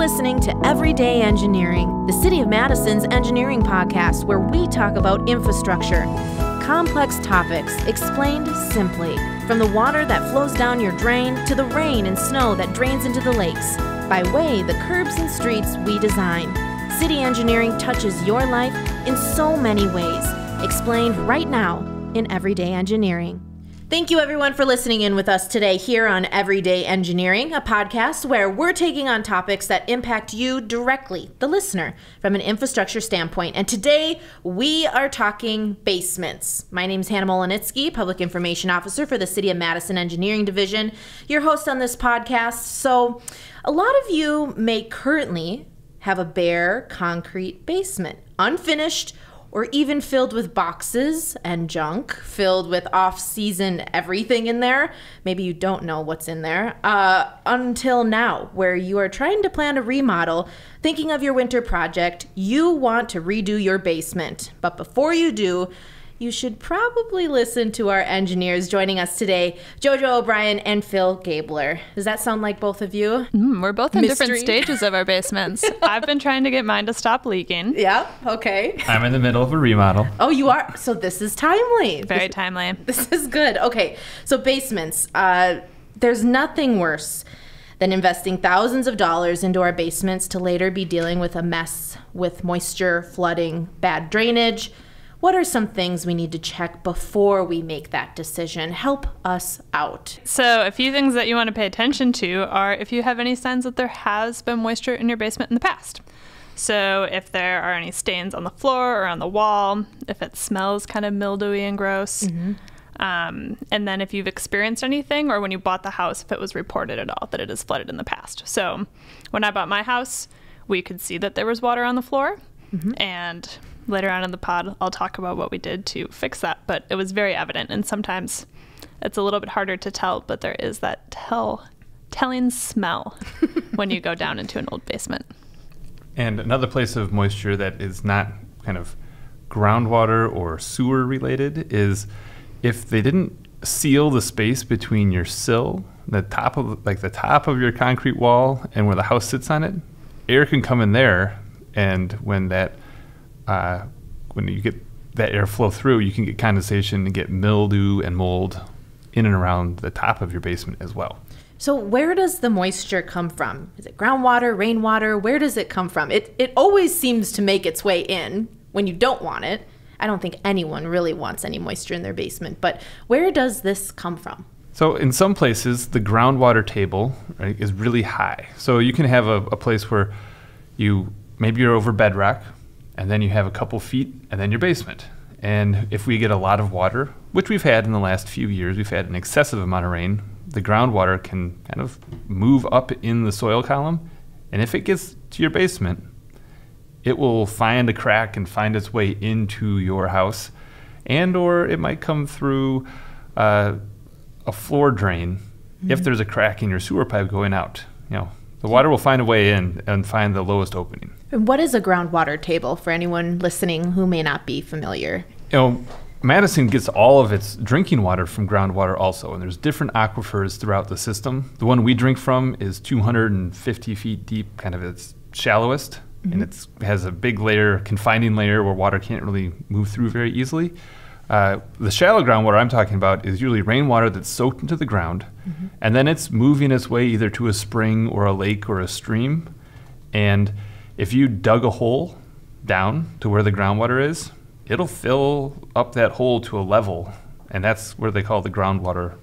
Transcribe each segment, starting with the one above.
listening to Everyday Engineering, the City of Madison's engineering podcast where we talk about infrastructure. Complex topics explained simply, from the water that flows down your drain to the rain and snow that drains into the lakes, by way the curbs and streets we design. City engineering touches your life in so many ways, explained right now in Everyday Engineering. Thank you everyone for listening in with us today here on Everyday Engineering, a podcast where we're taking on topics that impact you directly, the listener, from an infrastructure standpoint. And today we are talking basements. My name is Hannah Mohelnitzky, Public Information Officer for the City of Madison Engineering Division, your host on this podcast. So a lot of you may currently have a bare concrete basement, unfinished, or even filled with boxes and junk, filled with off-season everything in there. Maybe you don't know what's in there. Until now, where you are trying to plan a remodel, thinking of your winter project, you want to redo your basement. But before you do, you should probably listen to our engineers joining us today, Jojo O'Brien and Phil Gaebler. Does that sound like both of you? We're both in different stages of our basements. I've been trying to get mine to stop leaking. Yeah, okay. I'm in the middle of a remodel. Oh, you are? So this is timely. Very timely. This is good. Okay, so basements. There's nothing worse than investing thousands of dollars into our basements to later be dealing with a mess with moisture, flooding, bad drainage. What are some things we need to check before we make that decision? Help us out. So a few things that you want to pay attention to are if you have any signs that there has been moisture in your basement in the past. So if there are any stains on the floor or on the wall, if it smells kind of mildewy and gross, and then if you've experienced anything or when you bought the house, if it was reported at all that it has flooded in the past. So when I bought my house, we could see that there was water on the floor, and later on in the pod, I'll talk about what we did to fix that, but it was very evident, and sometimes it's a little bit harder to tell, but there is that telling smell when you go down into an old basement. And another place of moisture that is not kind of groundwater or sewer related is if they didn't seal the space between your sill, the top of your concrete wall, and where the house sits on it, air can come in there, and when you get that air flow through, you can get condensation and get mildew and mold in and around the top of your basement as well. So where does the moisture come from? Is it groundwater, rainwater? Where does it come from? It always seems to make its way in when you don't want it. I don't think anyone really wants any moisture in their basement, but where does this come from? So in some places, the groundwater table, right, is really high. So you can have a place where maybe you're over bedrock, and then you have a couple feet, and then your basement. And if we get a lot of water, which we've had in the last few years, we've had an excessive amount of rain, the groundwater can kind of move up in the soil column. And if it gets to your basement, it will find a crack and find its way into your house. And or it might come through a floor drain if there's a crack in your sewer pipe going out. The water will find a way in and find the lowest opening. And what is a groundwater table for anyone listening who may not be familiar? Madison gets all of its drinking water from groundwater also, and there's different aquifers throughout the system. The one we drink from is 250 feet deep, kind of its shallowest, and it has a big layer, confining layer where water can't really move through very easily. The shallow groundwater I'm talking about is usually rainwater that's soaked into the ground, and then it's moving its way either to a spring or a lake or a stream. And if you dug a hole down to where the groundwater is, it'll fill up that hole to a level, and that's where they call the groundwater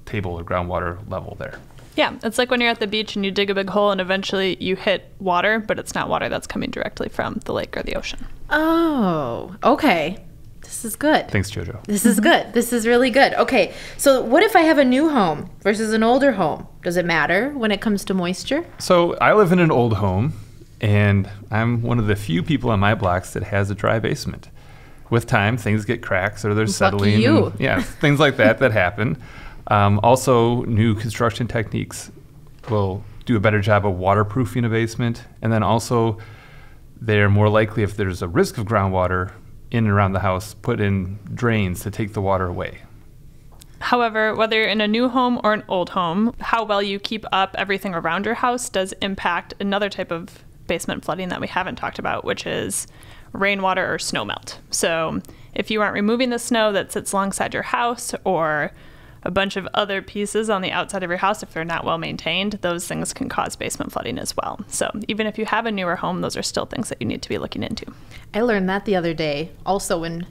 table or groundwater level there. Yeah, it's like when you're at the beach and you dig a big hole and eventually you hit water, but it's not water that's coming directly from the lake or the ocean. Oh, okay. This is good. Thanks, Jojo. This is good. This is really good. Okay, so what if I have a new home versus an older home? Does it matter when it comes to moisture? So I live in an old home, and I'm one of the few people on my blocks that has a dry basement. With time, things get cracks or they're settling. Lucky you. And, things like that happen. Also, new construction techniques will do a better job of waterproofing a basement. And then also, they're more likely, if there's a risk of groundwater in and around the house, put in drains to take the water away. However, whether you're in a new home or an old home, how well you keep up everything around your house does impact another type of basement flooding that we haven't talked about, which is rainwater or snow melt. So if you aren't removing the snow that sits alongside your house, or a bunch of other pieces on the outside of your house, if they're not well maintained, those things can cause basement flooding as well. So even if you have a newer home, those are still things that you need to be looking into. I learned that the other day also when,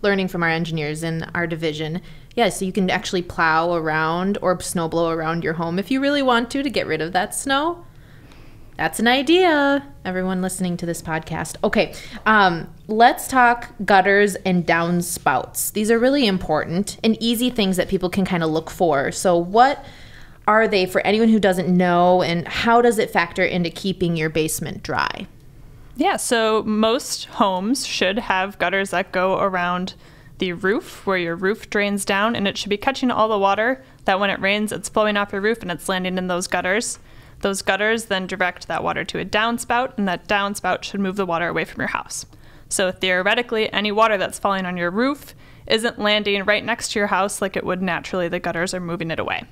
learning from our engineers in our division. Yeah, so you can actually plow around or snow blow around your home if you really want to get rid of that snow. That's an idea, everyone listening to this podcast. Okay, let's talk gutters and downspouts. These are really important and easy things that people can kind of look for. So what are they for anyone who doesn't know, and how does it factor into keeping your basement dry? Yeah, so most homes should have gutters that go around the roof, where your roof drains down, and it should be catching all the water that when it rains, it's flowing off your roof and it's landing in those gutters. Those gutters then direct that water to a downspout, and that downspout should move the water away from your house. So theoretically, any water that's falling on your roof isn't landing right next to your house like it would naturally. The gutters are moving it away.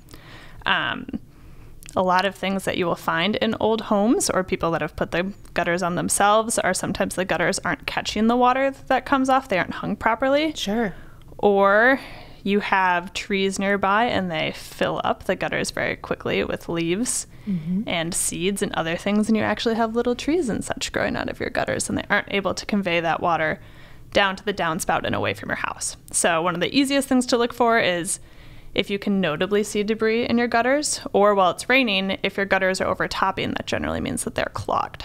A lot of things that you will find in old homes, or people that have put the gutters on themselves, are sometimes the gutters aren't catching the water that comes off. They aren't hung properly. Sure. Or you have trees nearby and they fill up the gutters very quickly with leaves and seeds and other things, and you actually have little trees and such growing out of your gutters, and they aren't able to convey that water down to the downspout and away from your house. So one of the easiest things to look for is if you can notably see debris in your gutters, or while it's raining, if your gutters are overtopping, that generally means that they're clogged.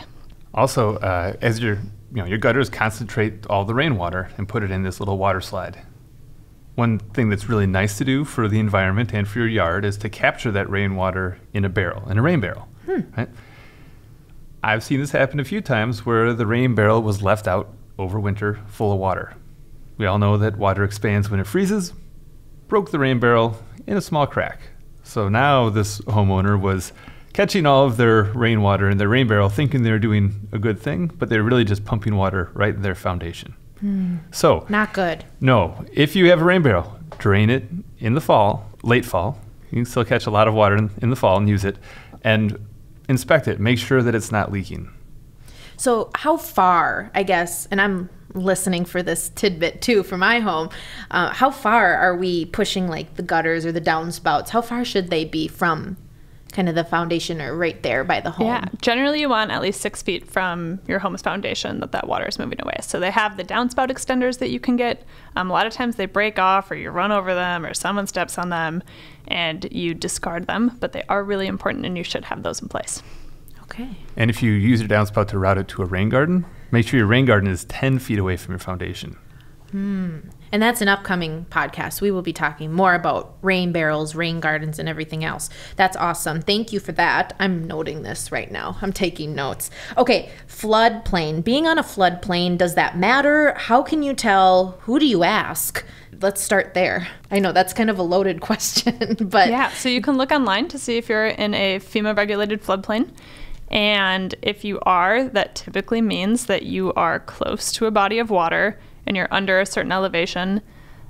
Also, as your gutters concentrate all the rainwater and put it in this little water slide. One thing that's really nice to do for the environment and for your yard is to capture that rainwater in a barrel, in a rain barrel. Right? I've seen this happen a few times where the rain barrel was left out over winter full of water. We all know that water expands when it freezes. Broke the rain barrel in a small crack. So now this homeowner was catching all of their rainwater in their rain barrel, thinking they were doing a good thing, but they're really just pumping water right in their foundation. So not good. No, if you have a rain barrel, drain it in the fall, late fall. You can still catch a lot of water in the fall and use it, and inspect it. Make sure that it's not leaking. So how far, I guess, and I'm listening for this tidbit too for my home, how far are we pushing like the gutters or the downspouts? How far should they be from kind of the foundation or right there by the home? Yeah, generally you want at least 6 feet from your home's foundation that water is moving away. So they have the downspout extenders that you can get. A lot of times they break off, or you run over them, or someone steps on them and you discard them, but they are really important and you should have those in place. Okay. And if you use your downspout to route it to a rain garden, make sure your rain garden is 10 feet away from your foundation. And that's an upcoming podcast. We will be talking more about rain barrels, rain gardens, and everything else. That's awesome. Thank you for that. I'm noting this right now. I'm taking notes. Okay, floodplain. Being on a floodplain, does that matter? How can you tell? Who do you ask? Let's start there. I know that's kind of a loaded question, but... Yeah, so you can look online to see if you're in a FEMA-regulated floodplain. And if you are, that typically means that you are close to a body of water and you're under a certain elevation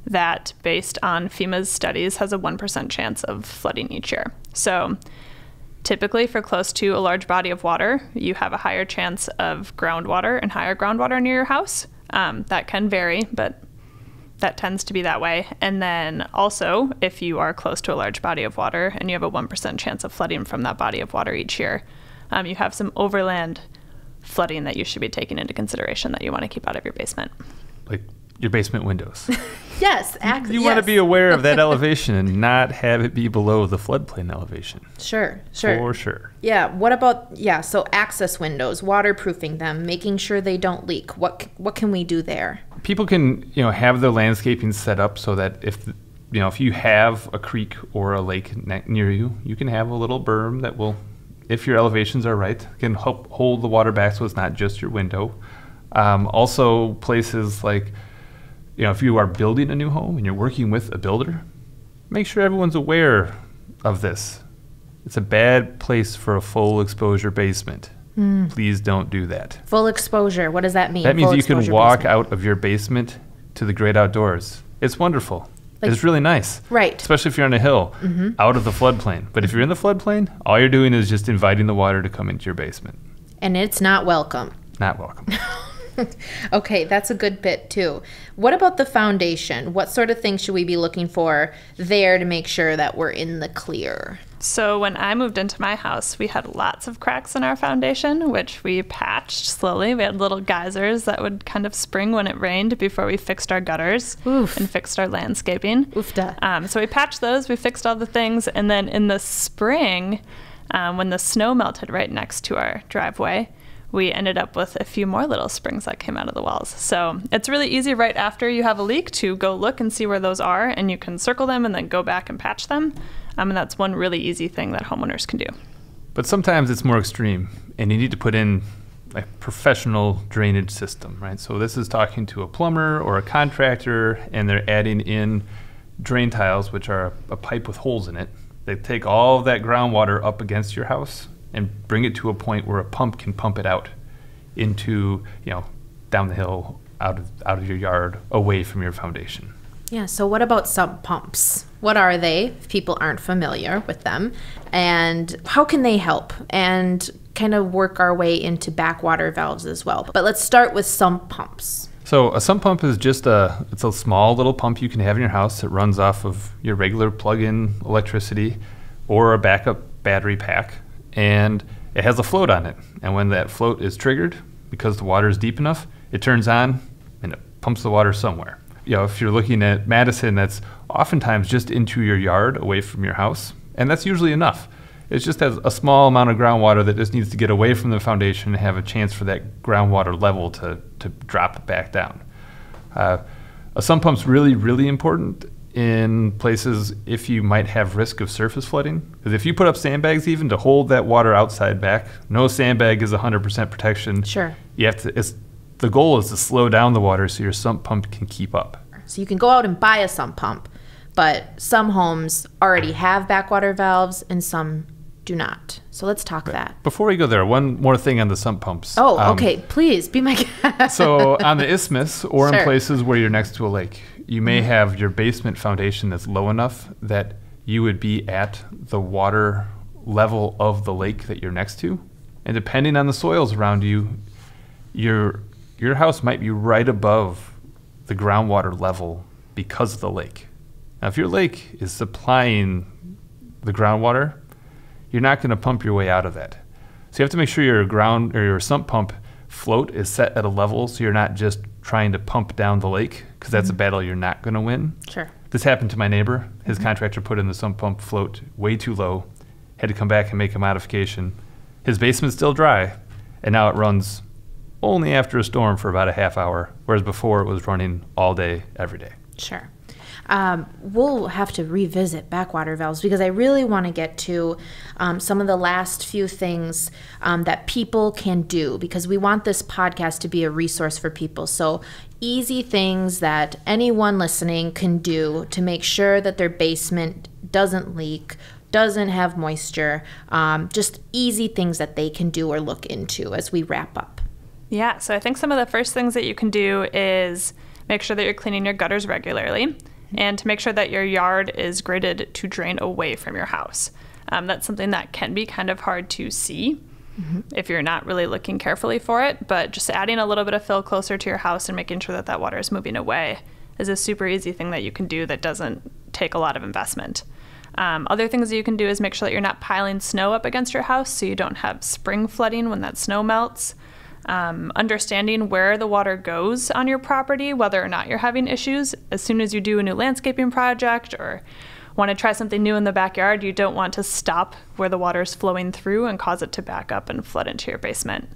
that, based on FEMA's studies, has a 1% chance of flooding each year. So typically for close to a large body of water, you have a higher chance of groundwater and higher groundwater near your house. That can vary, but that tends to be that way. And then also, if you are close to a large body of water and you have a 1% chance of flooding from that body of water each year, you have some overland flooding that you should be taking into consideration that you want to keep out of your basement. Like your basement windows. Yes. You want to be aware of that elevation and not have it be below the floodplain elevation. Sure. For sure. Yeah. What about, so access windows, waterproofing them, making sure they don't leak. What can we do there? People can, have their landscaping set up so that if you have a creek or a lake near you, you can have a little berm that will, if your elevations are right, can help hold the water back so it's not just your window. Also, places like, if you are building a new home and you're working with a builder, make sure everyone's aware of this. It's a bad place for a full exposure basement. Please don't do that. Full exposure, what does that mean? That means you can walk out of your basement to the great outdoors. It's wonderful. It's really nice. Right. Especially if you're on a hill, out of the floodplain. But if you're in the floodplain, all you're doing is just inviting the water to come into your basement. And it's not welcome. Not welcome. Okay, that's a good bit too. What about the foundation? What sort of things should we be looking for there to make sure that we're in the clear? So when I moved into my house, we had lots of cracks in our foundation, which we patched slowly. We had little geysers that would kind of spring when it rained before we fixed our gutters and fixed our landscaping. Oofda. So we patched those, we fixed all the things, and then in the spring, when the snow melted right next to our driveway, we ended up with a few more little springs that came out of the walls. So it's really easy right after you have a leak to go look and see where those are, and you can circle them and then go back and patch them. And that's one really easy thing that homeowners can do. But sometimes it's more extreme, and you need to put in a professional drainage system, right? So this is talking to a plumber or a contractor, and they're adding in drain tiles, which are a pipe with holes in it. They take all of that groundwater up against your house and bring it to a point where a pump can pump it out into, down the hill, out of your yard, away from your foundation. Yeah, so what about sump pumps? What are they, if people aren't familiar with them? And how can they help? And kind of work our way into backwater valves as well. But let's start with sump pumps. So a sump pump is just it's a small little pump you can have in your house that runs off of your regular plug-in electricity or a backup battery pack. And it has a float on it. And when that float is triggered, because the water is deep enough, it turns on and it pumps the water somewhere. If you're looking at Madison, that's oftentimes just into your yard away from your house. And that's usually enough. It just has a small amount of groundwater that just needs to get away from the foundation and have a chance for that groundwater level to drop back down. A sump pump's really, really important in places if you might have risk of surface flooding. Because if you put up sandbags even to hold that water outside back, no sandbag is 100% protection. Sure. You have to. The goal is to slow down the water so your sump pump can keep up. So you can go out and buy a sump pump, but some homes already have backwater valves and some do not. So let's talk that. Before we go there, one more thing on the sump pumps. Oh, okay. Please be my guest. So on the isthmus or Sure. in places where you're next to a lake, you may have your basement foundation that's low enough that you would be at the water level of the lake that you're next to. And depending on the soils around you, your house might be right above the groundwater level because of the lake. Now, if your lake is supplying the groundwater, you're not going to pump your way out of that. So you have to make sure your sump pump float is set at a level so you're not just trying to pump down the lake, because that's a battle you're not going to win. Sure. This happened to my neighbor. His contractor put in the sump pump float way too low, had to come back and make a modification. His basement's still dry, and now it runs only after a storm for about a half hour, whereas before it was running all day, every day. Sure. We'll have to revisit backwater valves because I really want to get to some of the last few things that people can do, because we want this podcast to be a resource for people. So easy things that anyone listening can do to make sure that their basement doesn't leak, doesn't have moisture, just easy things that they can do or look into as we wrap up. Yeah, so I think some of the first things that you can do is make sure that you're cleaning your gutters regularly and to make sure that your yard is gridded to drain away from your house. That's something that can be kind of hard to see if you're not really looking carefully for it, but just adding a little bit of fill closer to your house and making sure that that water is moving away is a super easy thing that you can do that doesn't take a lot of investment. Other things that you can do is make sure that you're not piling snow up against your house so you don't have spring flooding when that snow melts. Understanding where the water goes on your property, whether or not you're having issues. As soon as you do a new landscaping project or want to try something new in the backyard, you don't want to stop where the water is flowing through and cause it to back up and flood into your basement.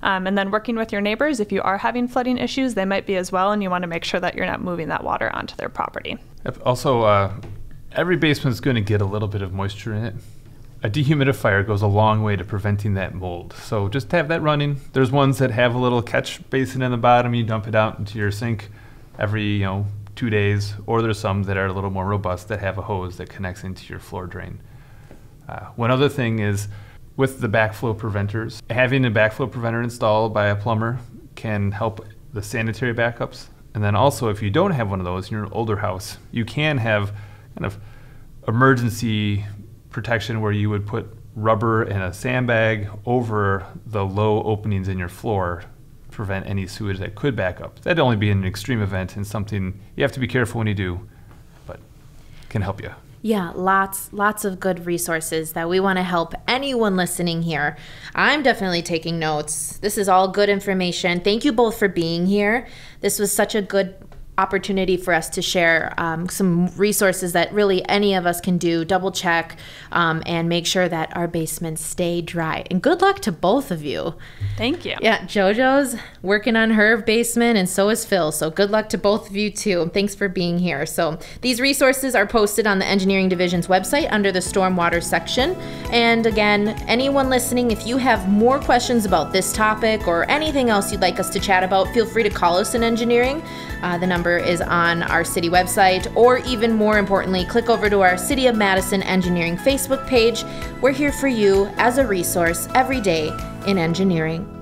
And then working with your neighbors, if you are having flooding issues, they might be as well, and you want to make sure that you're not moving that water onto their property. Also, every basement is going to get a little bit of moisture in it. A dehumidifier goes a long way to preventing that mold. So just have that running. There's ones that have a little catch basin in the bottom. You dump it out into your sink every 2 days. Or there's some that are a little more robust that have a hose that connects into your floor drain. One other thing is with the backflow preventers. Having a backflow preventer installed by a plumber can help the sanitary backups And then also, if you don't have one of those in your older house, you can have kind of emergency protection where you would put rubber and a sandbag over the low openings in your floor to prevent any sewage that could back up. That'd only be an extreme event and something you have to be careful when you do, but can help you. Yeah, lots of good resources that we want to help anyone listening here. I'm definitely taking notes. This is all good information. Thank you both for being here. This was such a good opportunity for us to share some resources that really any of us can do, double check, and make sure that our basements stay dry. And good luck to both of you. Thank you. Yeah, Jojo's working on her basement, and so is Phil. So good luck to both of you too. Thanks for being here. So these resources are posted on the Engineering Division's website under the Stormwater section. And again, anyone listening, if you have more questions about this topic or anything else you'd like us to chat about, feel free to call us in engineering. The number is on our city website, or even more importantly, click over to our City of Madison Engineering Facebook page. We're here for you as a resource every day in engineering.